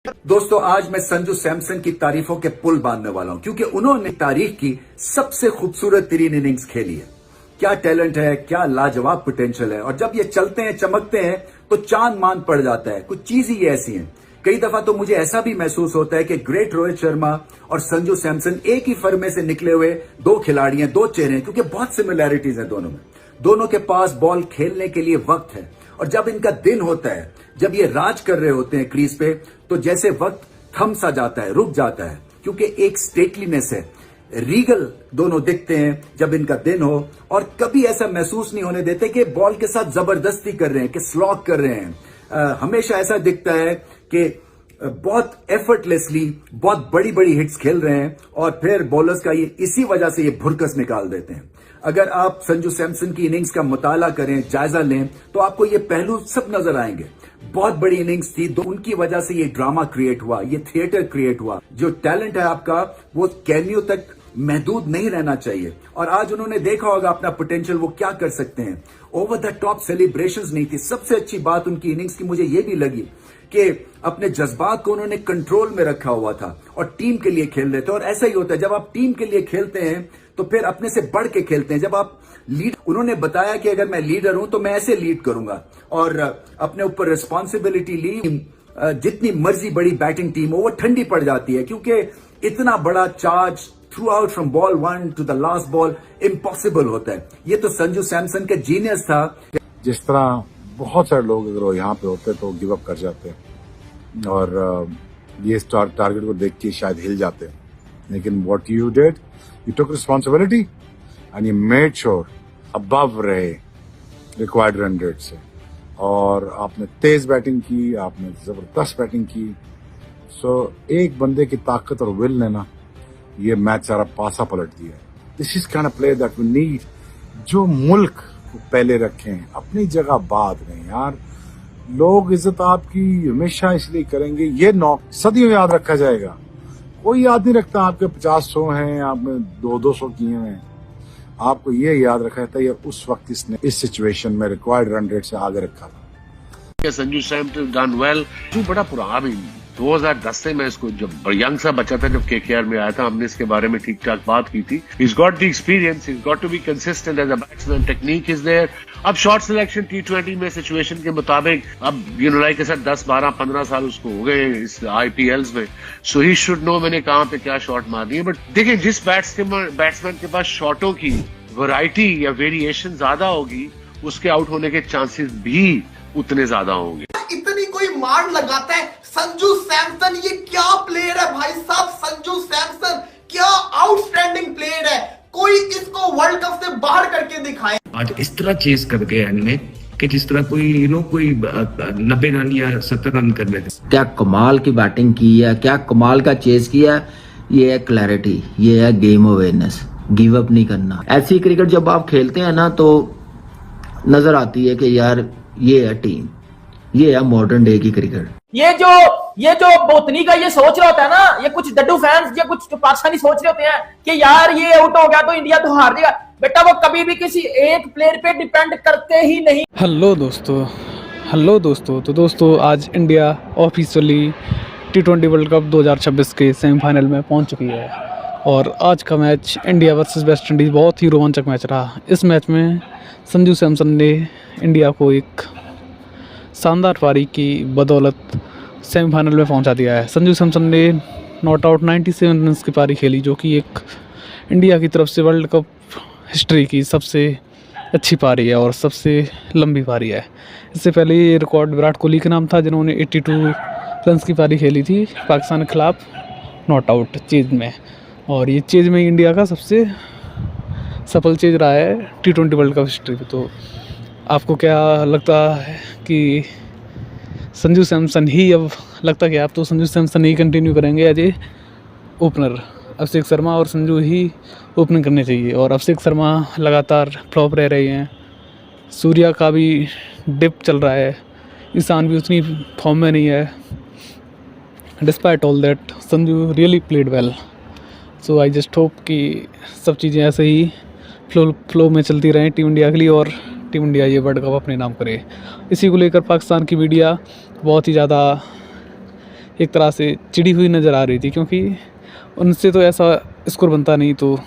दोस्तों, आज मैं संजू सैमसन की तारीफों के पुल बांधने वाला हूं, क्योंकि उन्होंने तारीख की सबसे खूबसूरत तरीन इनिंग्स खेली है। क्या टैलेंट है, क्या लाजवाब पोटेंशियल है, और जब ये चलते हैं, चमकते हैं, तो चांद मान पड़ जाता है। कुछ चीज ही ऐसी है। कई दफा तो मुझे ऐसा भी महसूस होता है कि ग्रेट रोहित शर्मा और संजू सैमसन एक ही फर्मे से निकले हुए दो खिलाड़ी हैं, दो चेहरे हैं, क्योंकि बहुत सिमिलैरिटीज है दोनों में। दोनों के पास बॉल खेलने के लिए वक्त है, और जब इनका दिन होता है, जब ये राज कर रहे होते हैं क्रीज पे, तो जैसे वक्त थम सा जाता है, रुक जाता है, क्योंकि एक स्टेटलीनेस है। रीगल दोनों दिखते हैं जब इनका दिन हो, और कभी ऐसा महसूस नहीं होने देते कि बॉल के साथ जबरदस्ती कर रहे हैं, कि स्लॉग कर रहे हैं। हमेशा ऐसा दिखता है कि बहुत एफर्टलेसली बहुत बड़ी बड़ी हिट्स खेल रहे हैं, और फिर बॉलर्स का ये इसी वजह से ये भुरकस निकाल देते हैं। अगर आप संजू सैमसन की इनिंग्स का मुताला करें, जायजा लें, तो आपको ये पहलू सब नजर आएंगे। बहुत बड़ी इनिंग्स थी, तो उनकी वजह से ये ड्रामा क्रिएट हुआ, ये थिएटर क्रिएट हुआ। जो टैलेंट है आपका, वो कैमियो तक महदूद नहीं रहना चाहिए। और आज उन्होंने देखा होगा अपना पोटेंशियल, वो क्या कर सकते हैं। ओवर द टॉप सेलिब्रेशंस नहीं थी। सबसे अच्छी बात उनकी इनिंग्स की मुझे ये भी लगी कि अपने जज्बात को उन्होंने कंट्रोल में रखा हुआ था, और टीम के लिए खेल रहे थे। और ऐसा ही होता है, जब आप टीम के लिए खेलते हैं तो फिर अपने से बढ़ के खेलते हैं। जब आप लीड, उन्होंने बताया कि अगर मैं लीडर हूं तो मैं ऐसे लीड करूंगा, और अपने ऊपर रिस्पॉन्सिबिलिटी ली। जितनी मर्जी बड़ी बैटिंग टीम हो, वो ठंडी पड़ जाती है, क्योंकि इतना बड़ा charge throughout from ball 1 to the last ball impossible होता है। ये तो संजू सैमसन का जीनियस था। जिस तरह बहुत सारे लोग अगर वो यहाँ पे होते तो गिव अप कर जाते हैं, और ये टारगेट को देख के शायद हिल जाते हैं। लेकिन what you did, you took responsibility and you made sure above रहे रिक्वायर्ड रन रेट से, और आपने तेज बैटिंग की, आपने जबरदस्त बैटिंग की। सो एक बंदे की ताकत और विल ने ना ये मैच सारा पासा पलट दिया। This is kind of player that we need, जो मुल्क को पहले रखें, अपनी जगह बाद में। यार, लोग इज्जत आपकी हमेशा इसलिए करेंगे, ये नौ सदियों याद रखा जाएगा। कोई याद नहीं रखता आपके 50-100 हैं, आपने 200 किए हैं। आपको ये याद रखा था, ये उस वक्त इसने इस सिचुएशन में रिक्वायर्ड रन रेट से आगे रखा था। Sanju Samson done well. जो बड़ा पुराना भी 2010 से मैं इसको, जब यंग सा बच्चा था, जब केकेआर में आया था, हमने इसके बारे में ठीक ठाक बात की थी। He's got the experience, he's got to be consistent as a batsman, technique is there। अब शॉर्ट सिलेक्शन T20 में सिचुएशन के मुताबिक, अब लाइक ऐसा 10, 12, 15 साल उसको हो गए इस IPLs में, सो ही शुड नो मैंने कहां पे क्या शॉट मारनी है। बट देखिए, जिस बैट्समैन के पास शॉटों की वैरायटी या वेरिएशन ज्यादा होगी, उसके आउट होने के चांसेस भी उतने ज्यादा होंगे। इतनी कोई मार लगाता है संजू सैमसन, ये क्या प्लेयर है भाई साहब। संजू सैमसन क्या आउटस्टैंडिंग प्लेयर है। कोई इसको वर्ल्ड कप से बाहर करके दिखाए। आज इस तरह चेस कर गए इनने कि जिस तरह कोई 90 रन या 70 रन कर रहे थे। क्या कमाल की बैटिंग की है, क्या कमाल का चेस किया है। ये है क्लैरिटी, ये है गेम अवेयरनेस, गिव अप नहीं करना। ऐसी क्रिकेट जब आप खेलते हैं ना, तो नजर आती है कि यार ये है टीम, ये है मॉडर्न डे की क्रिकेट। ये जो बोतनी का ये सोच रहा होता है ना, ये कुछ डड्डू फैंस या कुछ पाकिस्तानी सोच रहे होते हैं कि यार ये आउट हो गया तो इंडिया तो हार जाएगा। बेटा, वो कभी भी किसी एक प्लेयर पे डिपेंड करते ही नहीं। हेलो दोस्तों, तो दोस्तों आज India officially T20 world cup 2026 के सेमीफाइनल में पहुंच चुकी है, और आज का match India versus West Indies बहुत ही रोमांचक मैच रहा। इस मैच में संजू सैमसन ने इंडिया को एक शानदार पारी की बदौलत सेमीफाइनल में पहुंचा दिया है। संजू सैमसन ने नॉट आउट 97 रन्स की पारी खेली, जो कि एक इंडिया की तरफ से वर्ल्ड कप हिस्ट्री की सबसे अच्छी पारी है और सबसे लंबी पारी है। इससे पहले ये रिकॉर्ड विराट कोहली के नाम था, जिन्होंने 82 रन्स की पारी खेली थी पाकिस्तान के खिलाफ नॉट आउट चेज में, और ये चेज में इंडिया का सबसे सफल चेज रहा है T20 वर्ल्ड कप हिस्ट्री में। तो आपको क्या लगता है कि संजू सैमसन ही, अब लगता है कि आप तो संजू सैमसन ही कंटिन्यू करेंगे as a opener. Abhishek Sharma और संजू ही ओपनिंग करने चाहिए, और अभिषेक शर्मा लगातार फ्लॉप रह रहे हैं। सूर्या का भी डिप चल रहा है, ईशान भी उतनी फॉर्म में नहीं है। Despite all that, Sanju really played well. So I just hope कि सब चीज़ें ऐसे ही फ्लो में चलती रहें टीम इंडिया के लिए, और टीम इंडिया ये वर्ल्ड कप अपने नाम करे। इसी को लेकर पाकिस्तान की मीडिया बहुत ही ज़्यादा एक तरह से चिड़ी हुई नज़र आ रही थी, क्योंकि उनसे तो ऐसा स्कोर बनता नहीं। तो